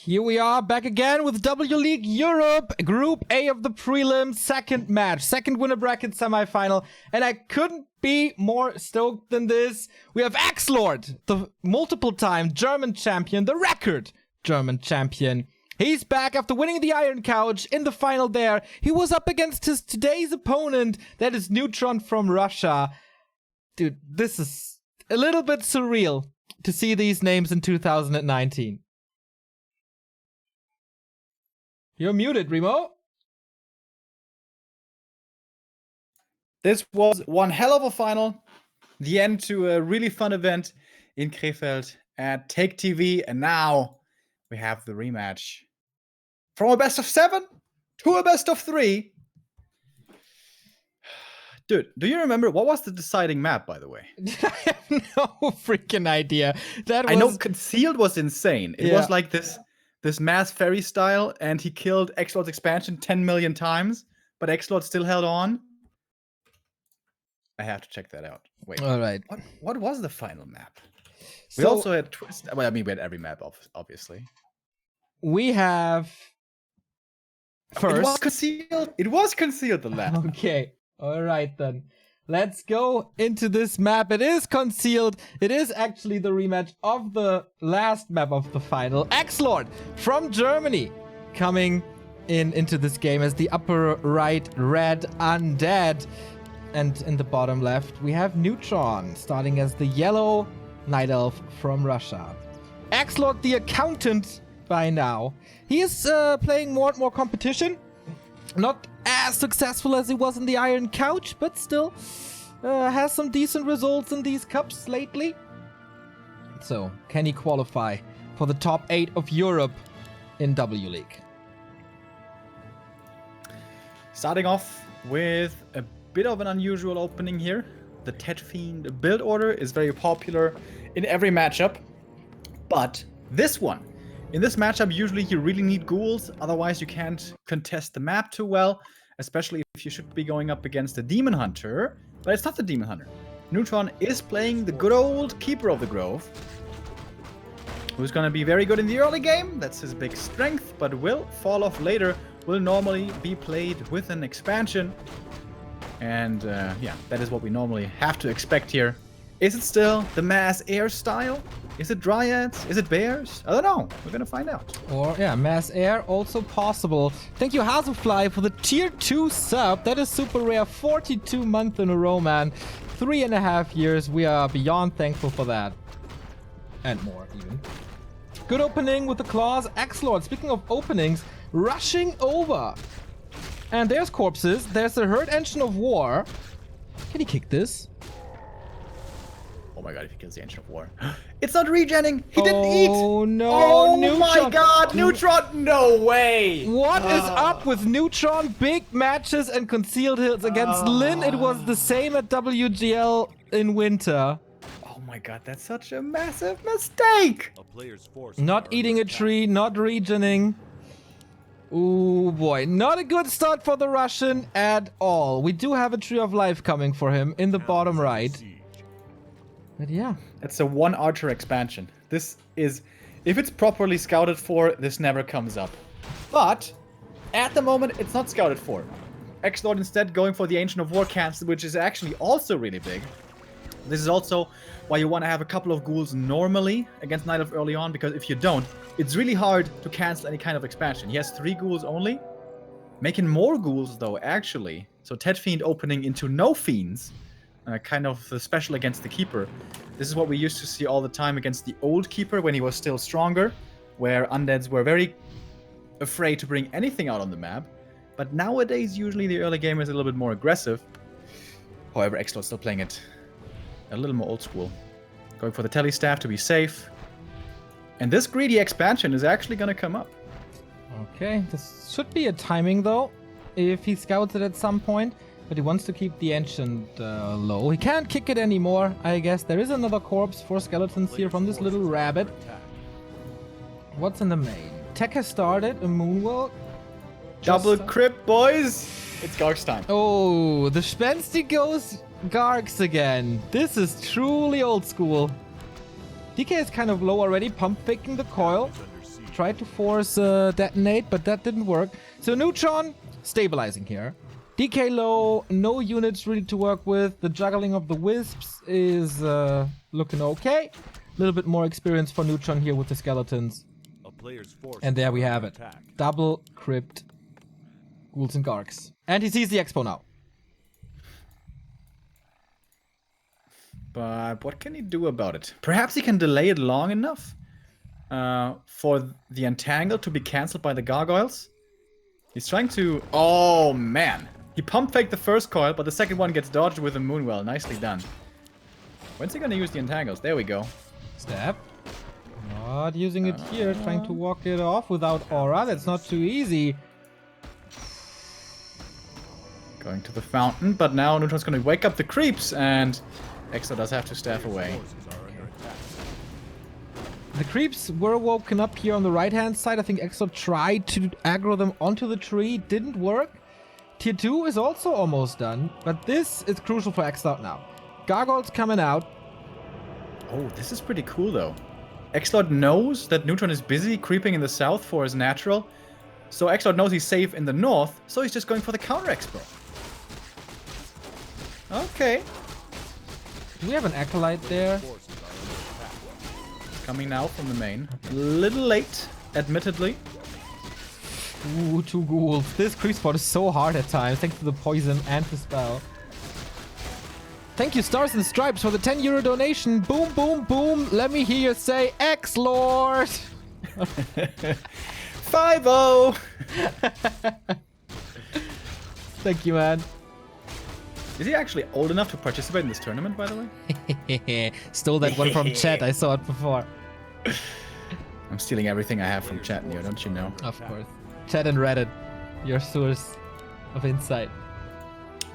Here we are back again with W League Europe, Group A of the Prelims, second match, second Winnerbracket Semifinal, and I couldn't be more stoked than this. We have XlorD, the multiple-time German champion, the record German champion. He's back after winning the Iron Couch in the final there. He was up against his today's opponent, that is Neutron from Russia. Dude, this is a little bit surreal to see these names in 2019. You're muted, Remo. This was one hell of a final. The end to a really fun event in Krefeld at Take TV. And now we have the rematch. From a best of 7 to a best of 3. Dude, do you remember what was the deciding map, by the way? I have no freaking idea. I know Concealed was insane. It was like this mass ferry style, and he killed XlorD's expansion 10 million times, but XlorD still held on. I have to check that out. Wait. All right. What was the final map? We also had Twist. Well, I mean, we had every map, obviously. We have first. It was Concealed. It was Concealed, the last. Okay. All right, then. Let's go into this map. It is Concealed. It is actually the rematch of the last map of the final. XlorD from Germany coming into this game as the upper right red undead. And in the bottom left, we have Neutron starting as the yellow night elf from Russia. XlorD the accountant by now. He is playing more and more competition. Not as successful as he was in the Iron Couch, but still has some decent results in these cups lately. So, can he qualify for the top 8 of Europe in W League? Starting off with a bit of an unusual opening here. The Tet Fiend build order is very popular in every matchup, but this one, in this matchup, usually you really need ghouls, otherwise you can't contest the map too well, especially if you should be going up against a Demon Hunter, but it's not the Demon Hunter. Neutron is playing the good old Keeper of the Grove, who's going to be very good in the early game, that's his big strength, but will fall off later, will normally be played with an expansion, and yeah, that is what we normally have to expect here. Is it still the mass air style? Is it Dryads? Is it Bears? I don't know. We're gonna find out. Or, yeah, mass air also possible. Thank you, Hazelfly, for the tier 2 sub. That is super rare. 42 months in a row, man. 3.5 years. We are beyond thankful for that. And more, even. Good opening with the claws. XlorD, speaking of openings, rushing over. And there's corpses. There's the Herd Engine of War. Can he kick this? Oh my god, if he kills the Engine of War. It's not regenning! He didn't eat! Oh no, oh Neutron. My god, Neutron! No way! What is up with Neutron? Big matches and concealed hills against Lin. It was the same at WGL in winter. Oh my god, that's such a massive mistake! Not eating a tree, not regening. Ooh boy, not a good start for the Russian at all. We do have a Tree of Life coming for him in the bottom right. But yeah. It's a 1 Archer expansion. This is, if it's properly scouted for, this never comes up. But, at the moment, it's not scouted for. XlorD instead going for the Ancient of War cancel, which is actually also really big. This is also why you want to have a couple of ghouls normally against Night Elf early on, because if you don't, it's really hard to cancel any kind of expansion. He has 3 ghouls only. Making more ghouls, though, actually. So Tet Fiend opening into no Fiends. Kind of special against the Keeper. This is what we used to see all the time against the old Keeper when he was still stronger, where undeads were very afraid to bring anything out on the map. But nowadays, usually the early game is a little bit more aggressive. However, XlorD's still playing it a little more old school. Going for the Telestaff to be safe. And this greedy expansion is actually going to come up. Okay, this should be a timing though, if he scouts it at some point. But he wants to keep the Ancient low. He can't kick it anymore, I guess. There is another corpse, 4 skeletons here from this little rabbit. What's in the main? Tech has started, a Moonwalk. Double crypt, boys! It's Gark's time. Oh, the Spensty goes Garks again. This is truly old school. DK is kind of low already, pump faking the coil. Tried to force detonate, but that didn't work. So Neutron stabilizing here. DK low, no units really to work with. The juggling of the wisps is looking okay. A little bit more experience for Neutron here with the skeletons. And there we have it. Double crypt ghouls and gargs. And he sees the expo now. But what can he do about it? Perhaps he can delay it long enough for the entangle to be cancelled by the gargoyles. He's trying to... Oh, man. He pump faked the first coil, but the second one gets dodged with a Moonwell. Nicely done. When's he gonna use the entangles? There we go. Stab. Not using it here, trying to walk it off without aura. That's not too easy. Going to the fountain, but now Neutron's gonna wake up the creeps, and XlorD does have to staff away. The creeps were woken up here on the right-hand side. I think XlorD tried to aggro them onto the tree. Didn't work. Tier 2 is also almost done, but this is crucial for XlorD now. Gargoyles coming out. Oh, this is pretty cool, though. XlorD knows that Neutron is busy creeping in the south for his natural, so XlorD knows he's safe in the north, so he's just going for the counter expo. Okay. Do we have an acolyte there? Coming now from the main. A little late, admittedly. Ooh, 2 ghouls. This creep spot is so hard at times, thanks to the poison and the spell. Thank you, Stars and Stripes, for the €10 donation. Boom, boom, boom. Let me hear you say XlorD. 5-0. Thank you, man. Is he actually old enough to participate in this tournament, by the way? Stole that one from chat. I saw it before. I'm stealing everything I have from chat, Neo, don't you know? Of course. Chat and Reddit, your source of insight.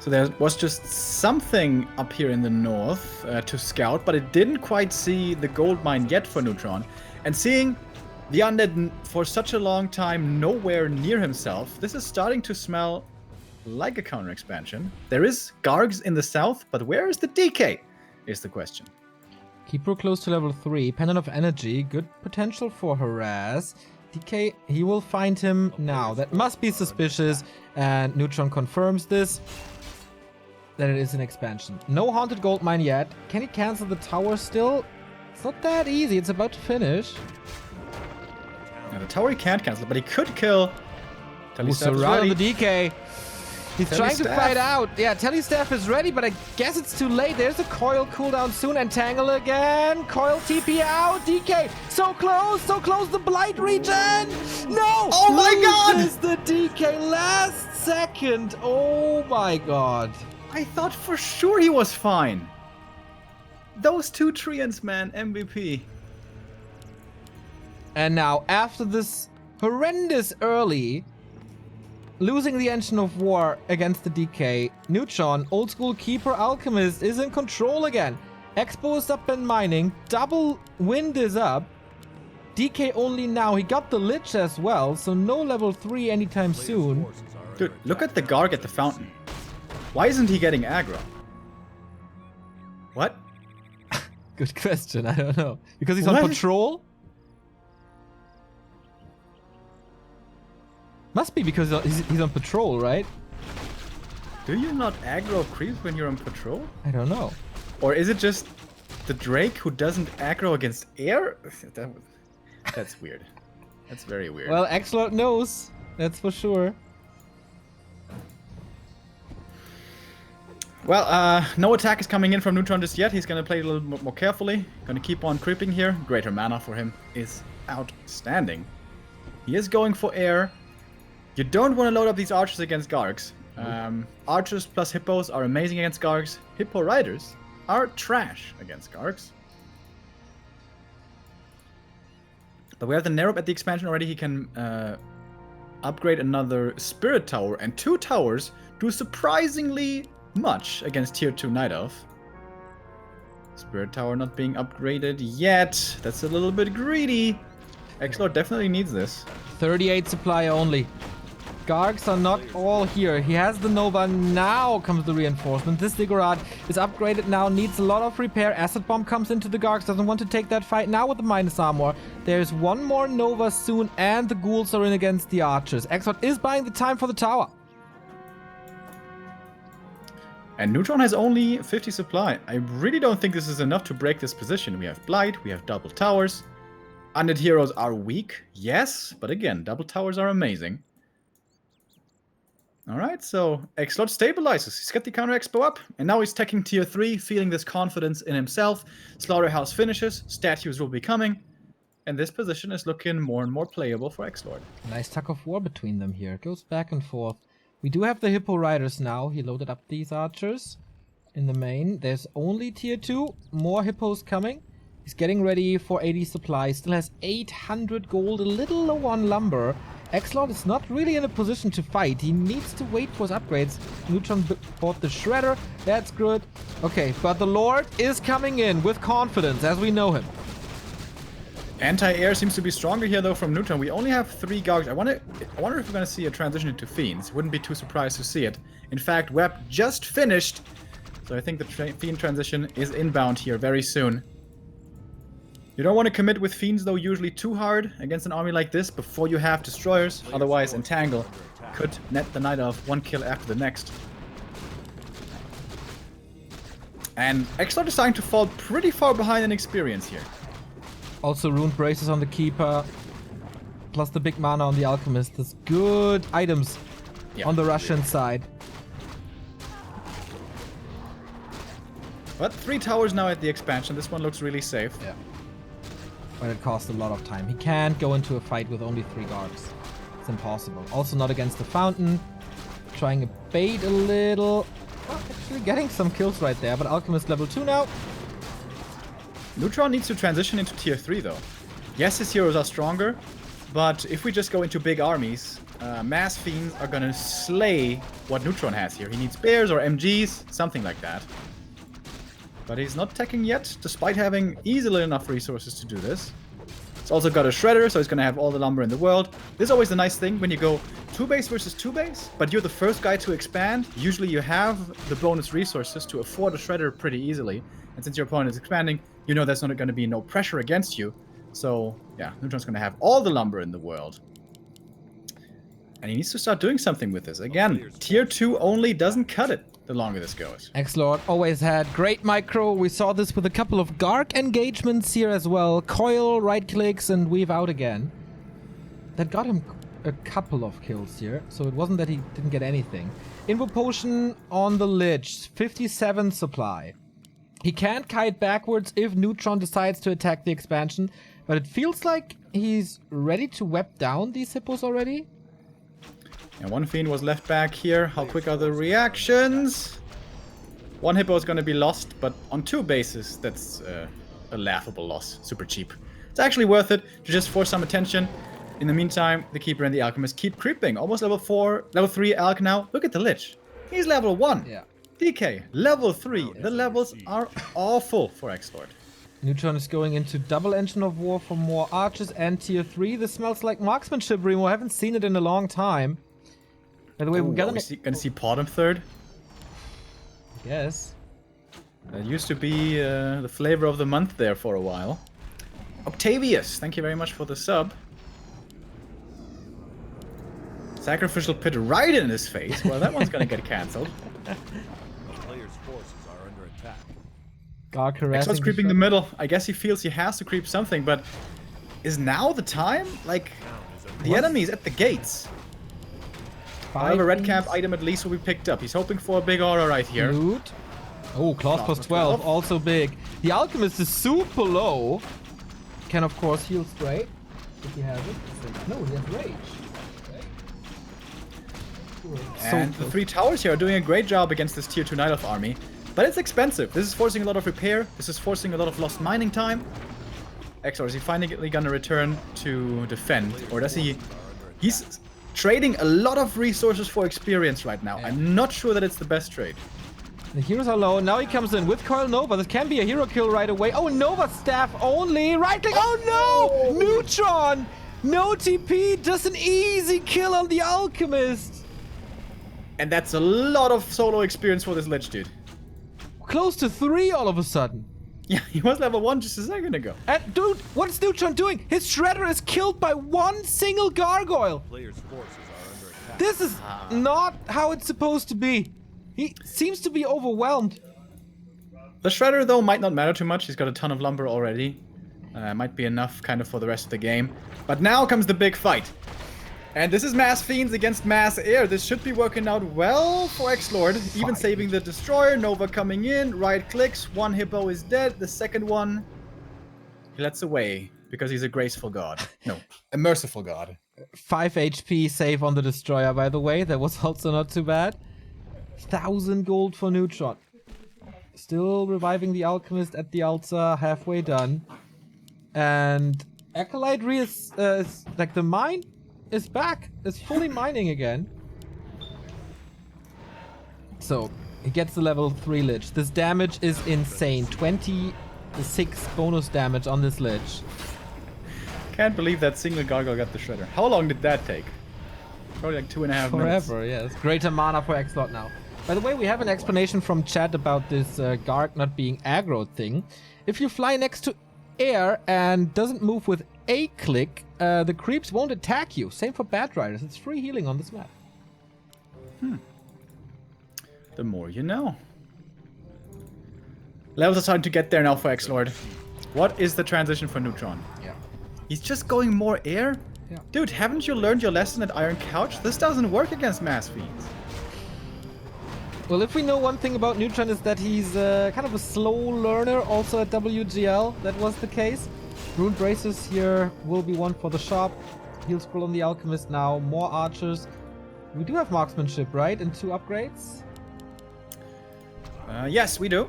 So there was just something up here in the north to scout, but it didn't quite see the gold mine yet for Neutron. And seeing the undead for such a long time nowhere near himself, this is starting to smell like a counter expansion. There is Gargs in the south, but where is the DK, is the question. Keep her close to level 3. Pendant of Energy. Good potential for harass. DK, he will find him now. That must be suspicious. And Neutron confirms this. That it is an expansion. No Haunted Gold Mine yet. Can he cancel the tower still? It's not that easy. It's about to finish. Now, the tower he can't cancel, but he could kill... Surround the DK. He's trying to fight out. Yeah, Telestaff is ready, but I guess it's too late. There's a coil cooldown soon. Entangle again. Coil TP out. DK. So close. So close. The Blight regen. No. Oh my god. Loses the DK last second. Oh my god. I thought for sure he was fine. Those 2 Treants, man. MVP. And now, after this horrendous early... losing the Engine of War against the DK, Neutron, Old School Keeper Alchemist, is in control again. Expo is up and mining. Double Wind is up. DK only now. He got the Lich as well, so no level 3 anytime soon. Dude, look at the Garg at the fountain. Why isn't he getting aggro? What? Good question. I don't know. Because he's on patrol? Must be because he's on patrol, right? Do you not aggro creeps when you're on patrol? I don't know. Or is it just the Drake who doesn't aggro against air? That's weird. That's very weird. Well, XlorD knows. That's for sure. Well, no attack is coming in from Neutron just yet. He's going to play a little more carefully. Going to keep on creeping here. Greater mana for him is outstanding. He is going for air. You don't want to load up these archers against Gargs. Archers plus hippos are amazing against Gargs. Hippo riders are trash against Gargs. But we have the Nerob at the expansion already. He can upgrade another Spirit Tower. And 2 towers do surprisingly much against Tier 2 Night Elf. Spirit Tower not being upgraded yet. That's a little bit greedy. XlorD definitely needs this. 38 supply only. Gargs are not all here. He has the Nova. Now comes the reinforcement. This Ziggurat is upgraded now. Needs a lot of repair. Acid Bomb comes into the Gargs. Doesn't want to take that fight now with the minus armor. There's one more Nova soon. And the Ghouls are in against the Archers. XlorD is buying the time for the tower. And Neutron has only 50 supply. I really don't think this is enough to break this position. We have Blight. We have double towers. Undead heroes are weak. Yes. But again, double towers are amazing. Alright, so XlorD stabilizes. He's got the counter expo up, and now he's teching tier 3, feeling this confidence in himself. Slaughterhouse finishes, statues will be coming, and this position is looking more and more playable for XlorD. Nice tug of war between them here. It goes back and forth. We do have the Hippo Riders now. He loaded up these archers in the main. There's only tier 2. More Hippos coming. He's getting ready for 80 supply. Still has 800 gold, a little low on lumber. XlorD is not really in a position to fight. He needs to wait for his upgrades. Neutron bought the Shredder. That's good. Okay, but the Lord is coming in with confidence as we know him. Anti-air seems to be stronger here though from Neutron. We only have 3 Gargs. I wonder if we're going to see a transition into Fiends. Wouldn't be too surprised to see it. In fact, Web just finished. So I think the Fiend transition is inbound here very soon. You don't want to commit with Fiends though usually too hard against an army like this before you have Destroyers. Otherwise Entangle could net the Night Elf 1 kill after the next. And XlorD is starting to fall pretty far behind in experience here. Also Rune Braces on the Keeper. Plus the big mana on the Alchemist. There's good items on the Russian side. But 3 towers now at the expansion. This one looks really safe. Yeah. But it costs a lot of time. He can't go into a fight with only 3 Gargs. It's impossible. Also not against the Fountain. Trying to bait a little. Oh, actually getting some kills right there. But Alchemist level 2 now. Neutron needs to transition into tier 3 though. Yes, his heroes are stronger. But if we just go into big armies, mass Fiends are gonna slay what Neutron has here. He needs Bears or MGs, something like that. But he's not teching yet, despite having easily enough resources to do this. He's also got a Shredder, so he's going to have all the lumber in the world. This is always the nice thing when you go 2 base versus 2 base, but you're the first guy to expand. Usually you have the bonus resources to afford a Shredder pretty easily. And since your opponent is expanding, you know there's not going to be no pressure against you. So, yeah, Neutron's going to have all the lumber in the world. And he needs to start doing something with this. Again, tier 2 only doesn't cut it the longer this goes. XlorD always had great micro. We saw this with a couple of Garg engagements here as well. Coil, right clicks, and weave out again. That got him a couple of kills here, so it wasn't that he didn't get anything. Invo Potion on the Lich, 57 supply. He can't kite backwards if Neutron decides to attack the expansion, but it feels like he's ready to web down these Hippos already. And 1 Fiend was left back here. How quick are the reactions? 1 Hippo is going to be lost, but on 2 bases, that's a laughable loss. Super cheap. It's actually worth it to just force some attention. In the meantime, the Keeper and the Alchemist keep creeping. Almost level 4, level 3 Alch now. Look at the Lich. He's level 1. Yeah. DK, level 3. The levels are awful for XlorD. Neutron is going into double Engine of War for more archers and tier 3. This smells like marksmanship, Remo. I haven't seen it in a long time. By the way, we're gonna see Podum third. Yes. That used to be the flavor of the month there for a while. Octavius, thank you very much for the sub. Sacrificial pit right in his face. Well, that one's gonna get cancelled. Garg harassing. XlorD's creeping the middle. I guess he feels he has to creep something, but is now the time? Like, the enemy's at the gates. However, red cap item at least will be picked up. He's hoping for a big aura right here. Loot. Oh, Claws plus 12, also big. The Alchemist is super low. Can of course heal straight if he has it. No, he has rage. And the 3 towers here are doing a great job against this tier 2 Night Elf army. But it's expensive. This is forcing a lot of repair. This is forcing a lot of lost mining time. XlorD, is he finally gonna return to defend? Or does he... He's trading a lot of resources for experience right now. I'm not sure that it's the best trade. The heroes are low. Now he comes in with Coil Nova. This can be a hero kill right away. Oh, Nova staff only. Right click. Oh no! Neutron No TP, just an easy kill on the Alchemist. And that's a lot of solo experience for this Lich dude. Close to 3 all of a sudden. Yeah, he was level 1 just a second ago. And dude, what's Neutron doing? His Shredder is killed by one single gargoyle. Players' forces are under attack. This is not how it's supposed to be. He seems to be overwhelmed. The Shredder, though, might not matter too much. He's got a ton of lumber already. Might be enough kind of for the rest of the game. But now comes the big fight. And this is Mass Fiends against Mass Air. This should be working out well for XlorD. Even saving the Destroyer. Nova coming in. Right clicks. One Hippo is dead. The second one, he lets away. Because he's a graceful god. No, a merciful god. 5 HP save on the Destroyer, by the way. That was also not too bad. 1,000 gold for Neutron. Still reviving the Alchemist at the altar. Halfway done. And Acolyte is like the mine is back. It's fully mining again. So he gets the level 3 Lich. This damage is insane. 26 bonus damage on this Lich. Can't believe that single gargoyle got the Shredder. How long did that take? Probably like 2.5 minutes. Forever, yes. Greater mana for XlorD now. By the way, we have an explanation from chat about this Garg not being aggro thing. If you fly next to air and doesn't move with a click, the creeps won't attack you. Same for Bat Riders. It's free healing on this map. The more you know. Levels are starting to get there now for XlorD. What is the transition for Neutron? Yeah. He's just going more air? Yeah. Dude, haven't you learned your lesson at Iron Couch? This doesn't work against Mass Fiends. Well, if we know one thing about Neutron is that he's kind of a slow learner. Also at WGL, that was the case. Rune Braces here will be one for the shop. Heal Scroll on the Alchemist now. More archers. We do have marksmanship, right? And 2 upgrades? Yes, we do.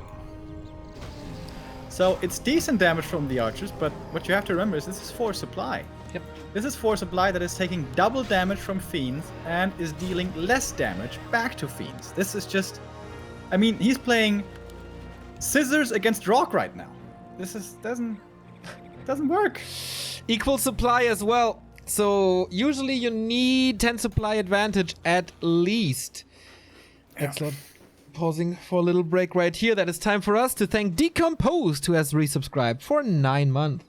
So it's decent damage from the archers, but what you have to remember is this is force supply. Yep. This is force supply that is taking double damage from Fiends and is dealing less damage back to Fiends. This is just... I mean, he's playing scissors against rock right now. This is... doesn't work. Equal supply as well. So usually you need 10 supply advantage at least. Excellent. Pausing for a little break right here. That is time for us to thank Decomposed, who has resubscribed for 9 months.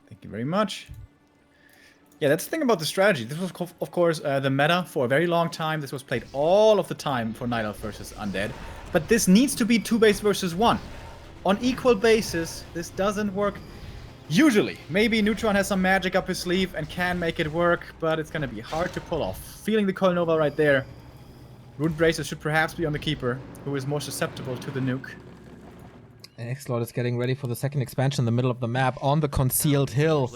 Thank you very much. Yeah, that's the thing about the strategy. This was, of course, the meta for a very long time. This was played all of the time for Night Elf versus Undead. But this needs to be 2 base versus 1. On equal basis, this doesn't work. Usually. Maybe Neutron has some magic up his sleeve and can make it work, but it's going to be hard to pull off. Feeling the Coil Nova right there. Rune Braces should perhaps be on the Keeper, who is more susceptible to the nuke. And XlorD is getting ready for the second expansion in the middle of the map on the Concealed Hill.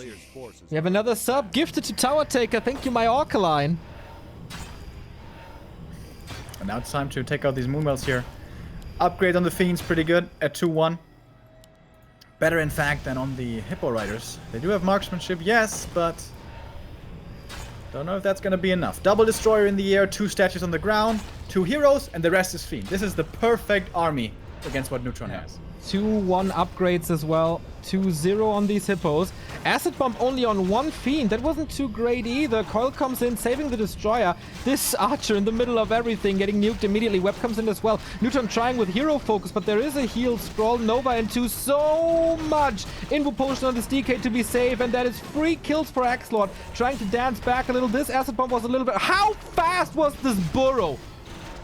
We have another sub gifted to Tower Taker. Thank you, my Orcaline. And now it's time to take out these Moonwells here. Upgrade on the Fiends pretty good at 2-1. Better, in fact, than on the Hippo Riders. They do have marksmanship, yes, but... don't know if that's gonna be enough. Double Destroyer in the air, 2 statues on the ground, 2 heroes, and the rest is Fiend. This is the perfect army against what Neutron has. 2-1 upgrades as well. 2-0 on these Hippos. Acid Bomb only on 1 Fiend. That wasn't too great either. Coil comes in, saving the Destroyer. This Archer in the middle of everything, getting nuked immediately. Web comes in as well. Neutron trying with Hero Focus, but there is a heal scroll. Nova into so much Invo Potion on this DK to be safe, and that is 3 kills for XlorD. Trying to dance back a little. This Acid Bomb was a little bit... How fast was this burrow?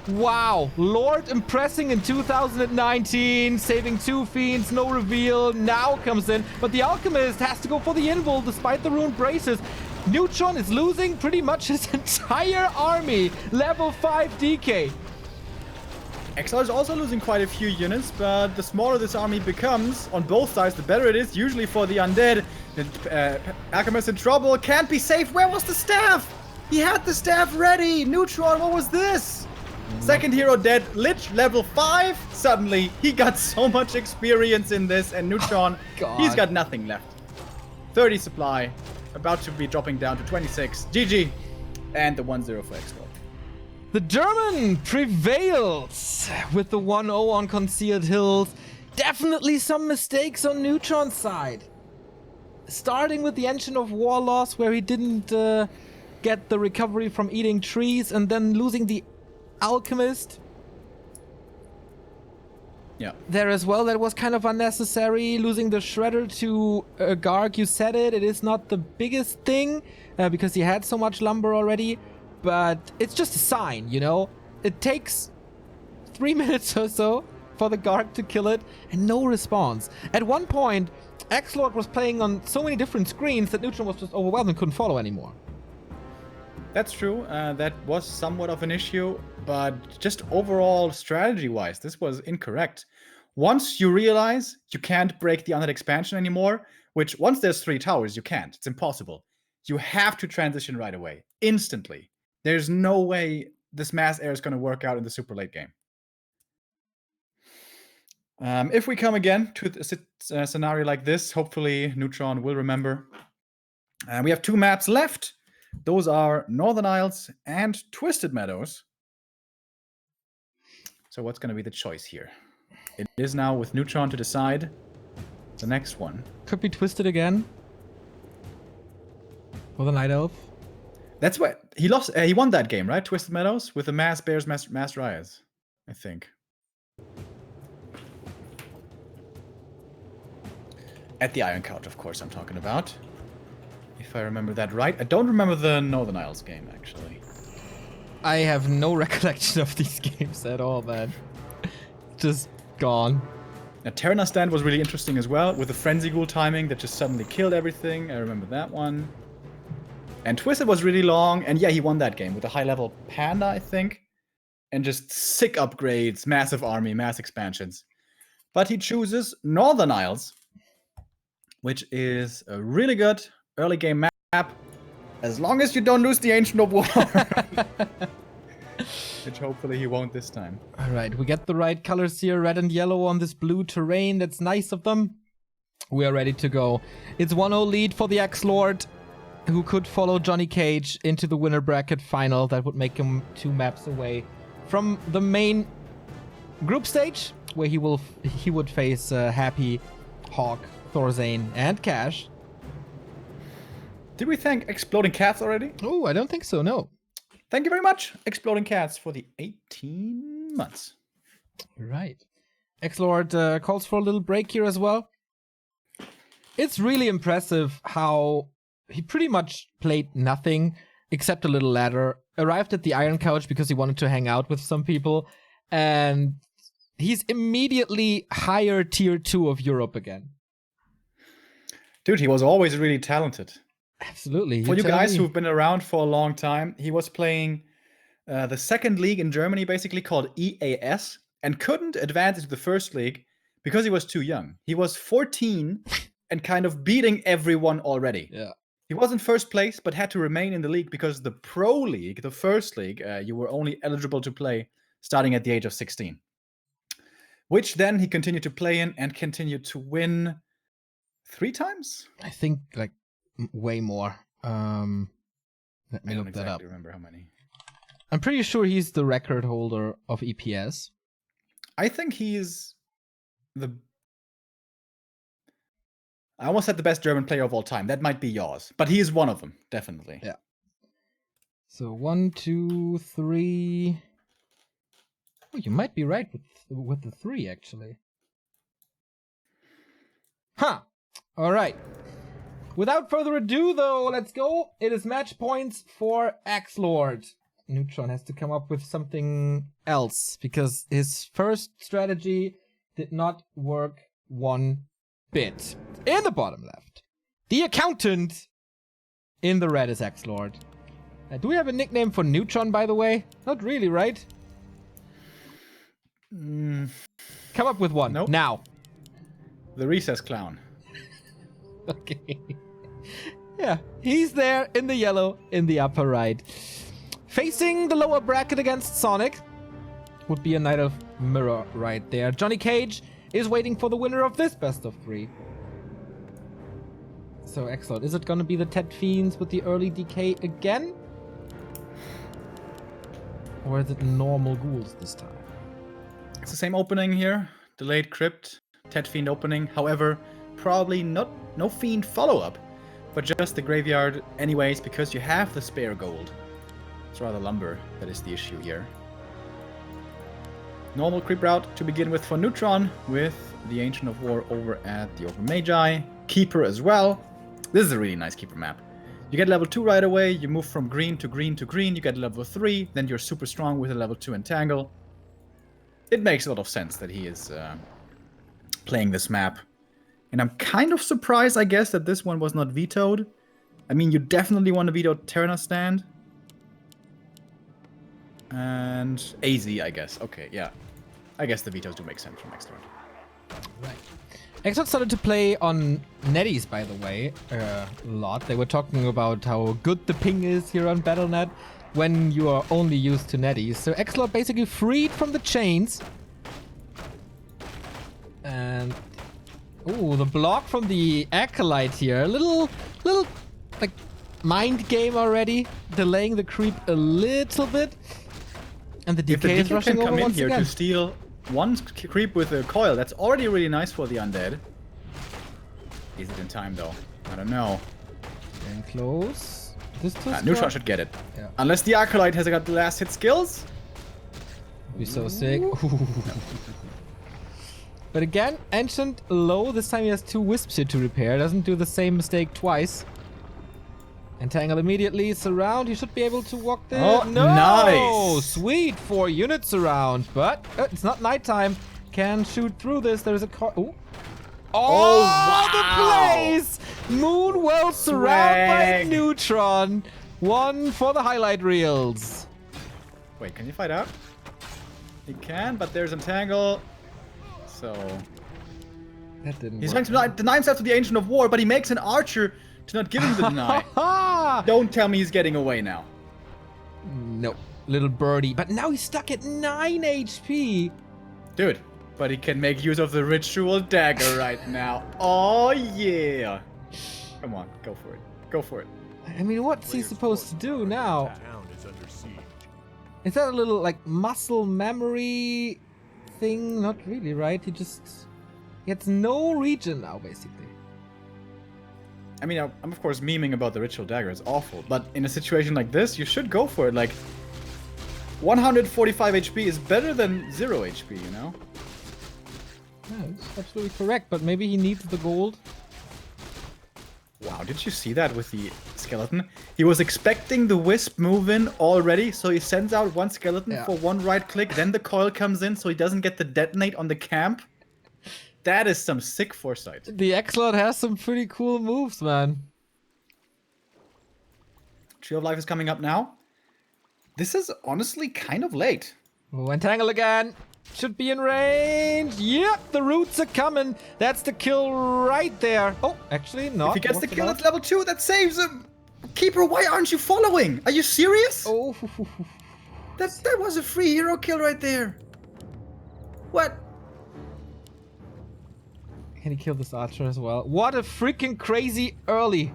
Wow, Lord impressing in 2019, saving 2 Fiends, no reveal, now comes in, but the Alchemist has to go for the invul despite the Rune Braces. Neutron is losing pretty much his entire army, level 5 DK. XlorD is also losing quite a few units, but the smaller this army becomes, on both sides, the better it is, usually for the Undead. The Alchemist in trouble, can't be safe. Where was the staff? He had the staff ready. Neutron, what was this? Second hero dead, Lich level 5. Suddenly, he got so much experience in this, and Neutron, he's got nothing left. 30 supply, about to be dropping down to 26. GG, and the 1-0 for XlorD. The German prevails with the 1-0 on Concealed Hills. Definitely some mistakes on Neutron's side. starting with the Engine of War loss, where he didn't get the recovery from eating trees, and then losing the Alchemist. Yeah. There as well, that was kind of unnecessary. Losing the Shredder to Garg, you said it. It is not the biggest thing, because he had so much lumber already, but it's just a sign, you know? It takes 3 minutes or so for the Garg to kill it, and no response. At one point, XlorD was playing on so many different screens that Neutron was just overwhelmed and couldn't follow anymore. That's true. That was somewhat of an issue, but just overall strategy-wise, this was incorrect. Once you realize you can't break the undead expansion anymore, which once there's 3 towers, you can't. It's impossible. You have to transition right away, instantly. There's no way this mass air is going to work out in the super late game. If we come again to a scenario like this, hopefully Neutron will remember. We have 2 maps left. Those are Northern Isles and Twisted Meadows. So what's going to be the choice here? It is now with Neutron to decide the next one. Could be Twisted again. For the Night Elf. That's what he lost. He won that game, right? Twisted Meadows with the Mass Bears, Mass Riots, I think. At the Iron Couch, of course, I'm talking about. If I remember that right. I don't remember the Northern Isles game, actually. I have no recollection of these games at all, man. Just gone. Now, Terranar Stand was really interesting as well, with the Frenzy Ghoul timing that just suddenly killed everything. I remember that one. And Twisted was really long, and yeah, he won that game with a high-level Panda, I think. And just sick upgrades, massive army, mass expansions. But he chooses Northern Isles, which is a really good early game map, as long as you don't lose the Ancient of War. Which hopefully he won't this time. Alright, we get the right colors here, red and yellow on this blue terrain. That's nice of them. We are ready to go. It's 1-0 lead for the XlorD, who could follow Johnny Cage into the winner bracket final. That would make him 2 maps away from the main group stage, where he would face Happy, Hawk, Thorzane, and Cash. Did we thank Exploding Cats already? Oh, I don't think so, no. Thank you very much, Exploding Cats, for the 18 months. Right. XlorD calls for a little break here as well. It's really impressive how he pretty much played nothing except a little ladder, arrived at the Iron Couch because he wanted to hang out with some people, and he's immediately higher tier 2 of Europe again. Dude, he was always really talented. Absolutely. For you guys who've been around for a long time, he was playing the second league in Germany, basically called EAS, and couldn't advance into the first league because he was too young. He was 14 and kind of beating everyone already. Yeah. He was in first place, but had to remain in the league because the Pro League, the first league, you were only eligible to play starting at the age of 16. Which then he continued to play in and continued to win 3 times? I think, like, way more. Let me look that up. I don't remember how many. I'm pretty sure he's the record holder of EPS. I think he's the... I almost said the best German player of all time. That might be yours. But he is one of them, definitely. Yeah. So 1, 2, 3... Oh, you might be right with the 3, actually. Huh. All right. Without further ado, though, let's go. It is match points for XlorD. Neutron has to come up with something else, because his first strategy did not work one bit. In the bottom left, the accountant. In the red is XlorD. Do we have a nickname for Neutron, by the way? Not really, right? Come up with one. Nope. Now. The Recess Clown. Okay. Yeah, he's there in the yellow in the upper right. Facing the lower bracket against Sonic would be a Knight of Mirror right there. Johnny Cage is waiting for the winner of this best of 3. So excellent. Is it going to be the Ted Fiends with the early decay again? Or is it normal ghouls this time? It's the same opening here. Delayed Crypt, Ted Fiend opening. However, probably not no Fiend follow-up, but just the graveyard anyways, because you have the spare gold. It's rather lumber that is the issue here. Normal creep route to begin with for Neutron, with the Ancient of War over at the Open Magi. Keeper as well. This is a really nice Keeper map. You get level 2 right away, you move from green to green to green, you get level 3, then you're super strong with a level 2 Entangle. It makes a lot of sense that he is playing this map. And I'm kind of surprised, I guess, that this one was not vetoed. I mean, you definitely want to veto Terra Stand. And AZ, I guess. Okay, yeah. I guess the vetoes do make sense from XlorD. Right. XlorD started to play on netties, by the way, a lot. They were talking about how good the ping is here on Battle.net when you are only used to netties. So XlorD basically freed from the chains. And ooh, the block from the Acolyte here. A little like mind game already, delaying the creep a little bit. And the DK is rushing over once again. To steal one creep with a coil, that's already really nice for the undead. Is it in time though? I don't know. Getting close. This Neutron should get it. Yeah. Unless the Acolyte has got the last hit skills. Be so sick. But again, Ancient low. This time he has 2 Wisps here to repair. Doesn't do the same mistake twice. Entangle immediately. Surround. He should be able to walk there. Oh, no! nice. Sweet. 4 units around. But it's not nighttime. Can shoot through this. There's a car. Oh. Oh, wow. The plays! Moonwell surround by Neutron. 1 for the highlight reels. Wait, can you fight out? He can, but there's Entangle. So that didn't he's work. trying to deny himself to the Ancient of War, but he makes an archer to not give him the deny. Don't tell me he's getting away now. Nope. Little birdie. But now he's stuck at 9 HP. Dude, but he can make use of the Ritual Dagger right now. Oh, yeah. Come on, go for it. Go for it. I mean, what's he supposed to do now? Is that a little, like, muscle memory thing? Not really, right? He just gets no regen now, basically. I mean, I'm of course memeing about the Ritual Dagger. It's awful. But in a situation like this, you should go for it. Like, 145 HP is better than 0 HP, you know? Yeah, that's absolutely correct. But maybe he needs the gold. Wow, did you see that with the skeleton? He was expecting the Wisp move in already, so he sends out one skeleton for 1 right click, then the coil comes in so he doesn't get the detonate on the camp. That is some sick foresight. The XlorD has some pretty cool moves, man. Tree of Life is coming up now. This is honestly kind of late. Oh, Entangle again. Should be in range. Yep, the roots are coming. That's the kill right there. Oh, actually not. If he gets the kill at level 2, that saves him. Keeper, why aren't you following? Are you serious? Oh. That was a free hero kill right there. What? Can he kill this archer as well? What a freaking crazy early.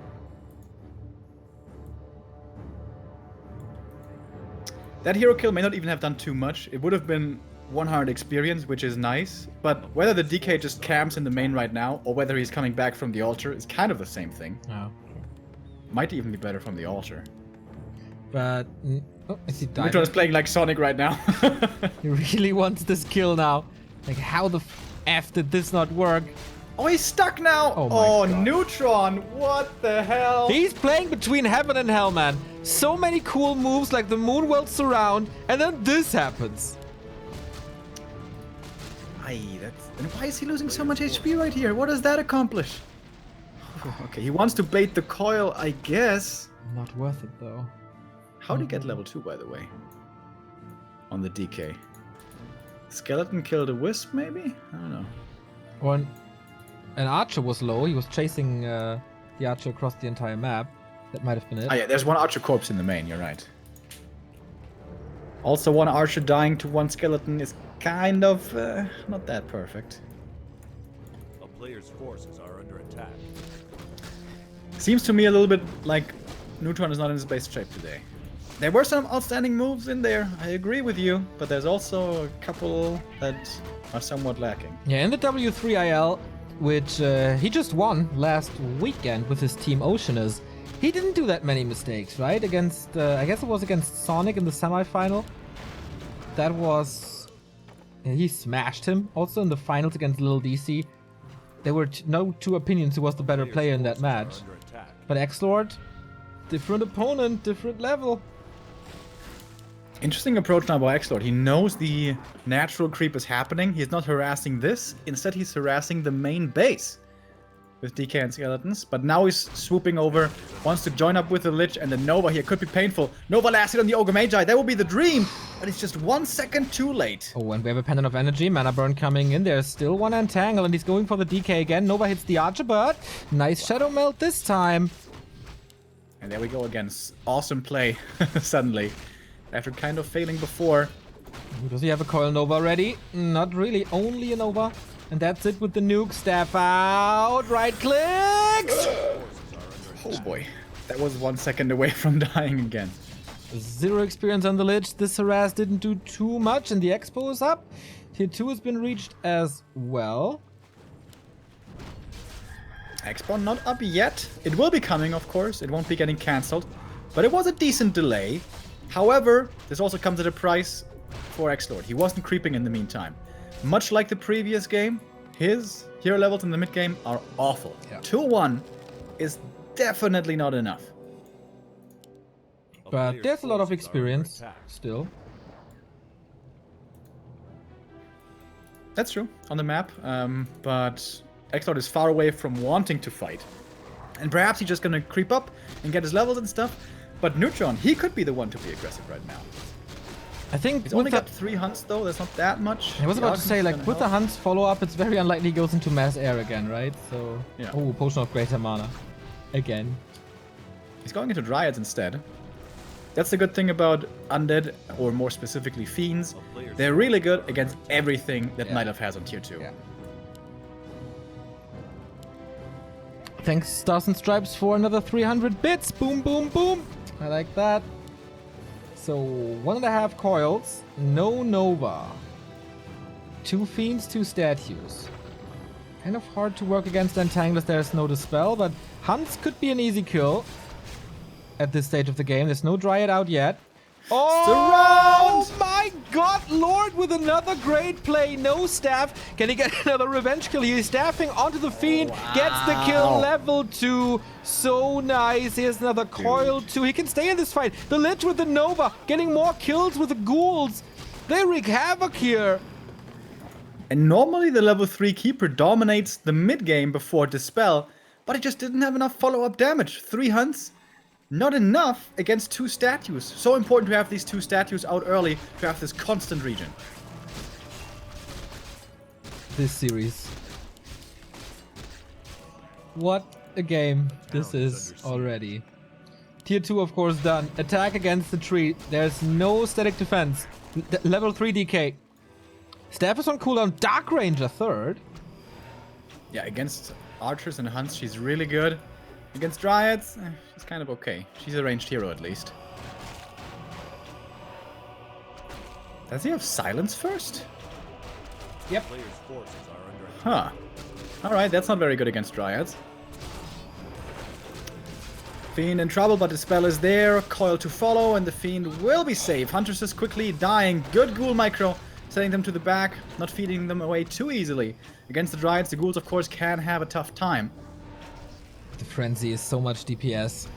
That hero kill may not even have done too much. It would have been 100 experience, which is nice. But whether the DK just camps in the main right now, or whether he's coming back from the altar, is kind of the same thing. Oh. Might even be better from the altar. But... oh, is he dying? Neutron is playing like Sonic right now. He really wants this kill now. Like, how the F did this not work? Oh, he's stuck now! Oh, my God. Neutron! What the hell? He's playing between heaven and hell, man. So many cool moves like the Moonwell Surround, and then this happens. And why is he losing so much HP right here? What does that accomplish? Okay, he wants to bait the coil, I guess. Not worth it, though. How'd he get level 2, by the way? On the DK. Skeleton killed a Wisp, maybe? I don't know. Or an archer was low. He was chasing the archer across the entire map. That might have been it. Ah, yeah, there's one archer corpse in the main, you're right. Also, one archer dying to one skeleton is kind of not that perfect. A player's forces are under attack. Seems to me a little bit like Neutron is not in his best shape today. There were some outstanding moves in there, I agree with you, but there's also a couple that are somewhat lacking. Yeah, in the W3 IL, which he just won last weekend with his team Oceaners. He didn't do that many mistakes, right? Against, I guess it was against Sonic in the semifinal. That was... he smashed him. Also in the finals against Lil DC. There were no two opinions who was the better player in that match. But XlorD, different opponent, different level. Interesting approach now by XlorD. He knows the natural creep is happening. He's not harassing this. Instead, he's harassing the main base with DK and Skeletons. But now he's swooping over, wants to join up with the Lich and the Nova here. Could be painful. Nova last hit on the Ogre Magi. That will be the dream. But it's just 1 second too late. Oh, and we have a Pendant of Energy. Mana Burn coming in. There's still one Entangle, and he's going for the DK again. Nova hits the Archer, but nice Shadow Melt this time. And there we go again. Awesome play, suddenly. After kind of failing before. Does he have a Coil Nova ready? Not really, only a Nova. And that's it with the nuke. Staff out, right clicks! Oh boy, that was 1 second away from dying again. 0 experience on the Lich. This harass didn't do too much, and the Expo is up. Tier 2 has been reached as well. Expo not up yet. It will be coming, of course. It won't be getting cancelled. But it was a decent delay. However, this also comes at a price for XlorD. He wasn't creeping in the meantime. Much like the previous game, his hero levels in the mid game are awful. Yeah. 2-1 is definitely not enough. But there's a lot of experience still. That's true, on the map. But XlorD is far away from wanting to fight. And perhaps he's just gonna creep up and get his levels and stuff. But Neutron, he could be the one to be aggressive right now. I think He's only got 3 hunts though, that's not that much. I was about to say, like, with the hunt. Hunt's follow-up, it's very unlikely he goes into Mass Air again, right? So, Yeah. oh, Potion of Greater Mana. Again. He's going into Dryads instead. That's the good thing about Undead, or more specifically Fiends. They're really good against everything that Night Elf has on tier 2. Yeah. Thanks, Stars and Stripes, for another 300 bits. Boom, boom, boom. I like that. So, 1.5 coils, no Nova. 2 Fiends, 2 statues. Kind of hard to work against Entanglers, there's no Dispel, but Hunts could be an easy kill at this stage of the game. There's no Dryad out yet. Oh my god, Lord with another great play. No staff. Can he get another revenge kill? He's staffing onto the Fiend. Gets the kill. Level 2. So nice. Here's another coil 2. He can stay in this fight. The Lich with the Nova. Getting more kills with the ghouls. They wreak havoc here. And normally the level 3 Keeper dominates the mid game before Dispel, but he just didn't have enough follow-up damage. 3 hunts. Not enough against 2 statues. So important to have these 2 statues out early to have this constant region. This series. What a game this is already. Tier 2 of course done. Attack against the tree. There's no static defense. Level 3 DK. Staff is on cooldown. Dark Ranger 3rd. Yeah, against archers and hunts she's really good. Against Dryads, she's kind of okay. She's a ranged hero at least. Does he have silence first? Yep. Players' forces are under attack. Huh. Alright, that's not very good against Dryads. Fiend in trouble, but the spell is there. Coil to follow, and the Fiend will be safe. Huntress is quickly dying. Good ghoul micro. Sending them to the back, not feeding them away too easily. Against the Dryads, the ghouls of course can have a tough time. The Frenzy is so much DPS.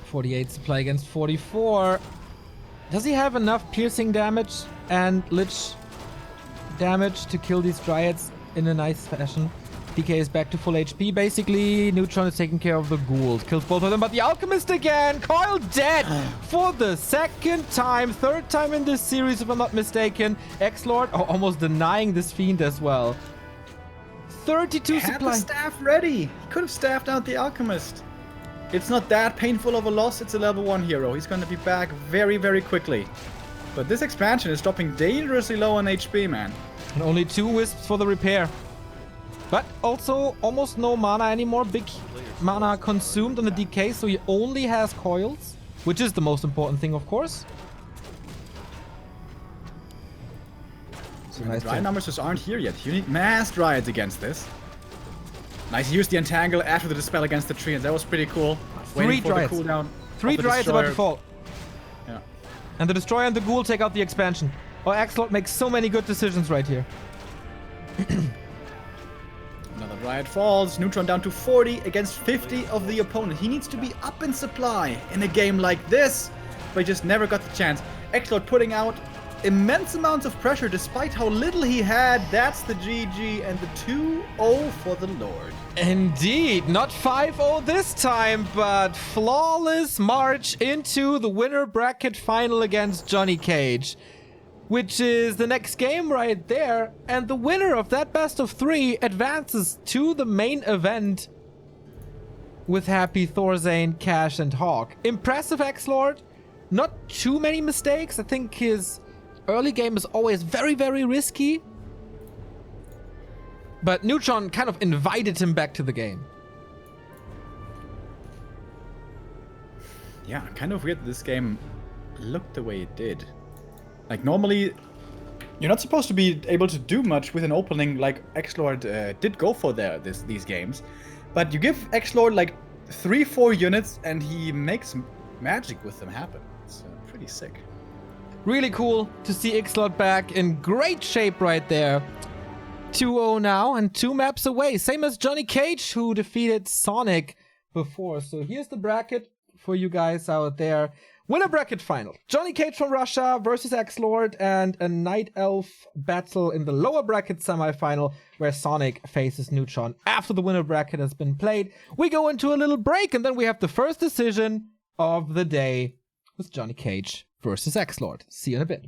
48 supply against 44. Does he have enough piercing damage and Lich damage to kill these Dryads in a nice fashion? DK is back to full HP. Basically, Neutron is taking care of the ghouls. Kills both of them, but the Alchemist again! Coil dead for the 2nd time. 3rd time in this series, if I'm not mistaken. XlorD almost denying this Fiend as well. 32 Had supply. the staff ready. He could have staffed out the Alchemist. It's not that painful of a loss. It's a level 1 hero. He's going to be back very, very quickly. But this expansion is dropping dangerously low on HP, man. And only 2 wisps for the repair. But also almost no mana anymore. Big mana consumed on the DK, so he only has coils, which is the most important thing, of course. So Dryad numbers just aren't here yet. You need mass Dryads against this. Nice. He used the entangle after the dispel against the tree, and that was pretty cool. Three Dryads. Cooldown. 3 Dryads about to fall. Yeah. And the Destroyer and the Ghoul take out the expansion. Oh, XlorD makes so many good decisions right here. Another Dryad falls. Neutron down to 40 against 50 of the opponent. He needs to be up in supply in a game like this, but he just never got the chance. XlorD putting out immense amounts of pressure despite how little he had. That's the GG and the 2-0 for the Lord. Indeed, not 5-0 this time, but flawless march into the winner bracket final against Johnny Cage, which is the next game right there, and the winner of that best of 3 advances to the main event with Happy, Thorzane, Cash, and Hawk. Impressive XlorD, not too many mistakes. I think his early game is always very, very risky. But Neutron kind of invited him back to the game. Yeah, kind of weird this game looked the way it did. Like, normally, you're not supposed to be able to do much with an opening like XlorD did go for these games. But you give XlorD like 3-4 units and he makes magic with them happen. It's pretty sick. Really cool to see XlorD back in great shape right there. 2-0 now and 2 maps away. Same as Johnny Cage, who defeated Sonic before. So here's the bracket for you guys out there. Winner bracket final. Johnny Cage from Russia versus XlorD, and a Night Elf battle in the lower bracket semifinal where Sonic faces Neutron. After the winner bracket has been played, we go into a little break and then we have the first decision of the day with Johnny Cage versus XlorD. See you in a bit.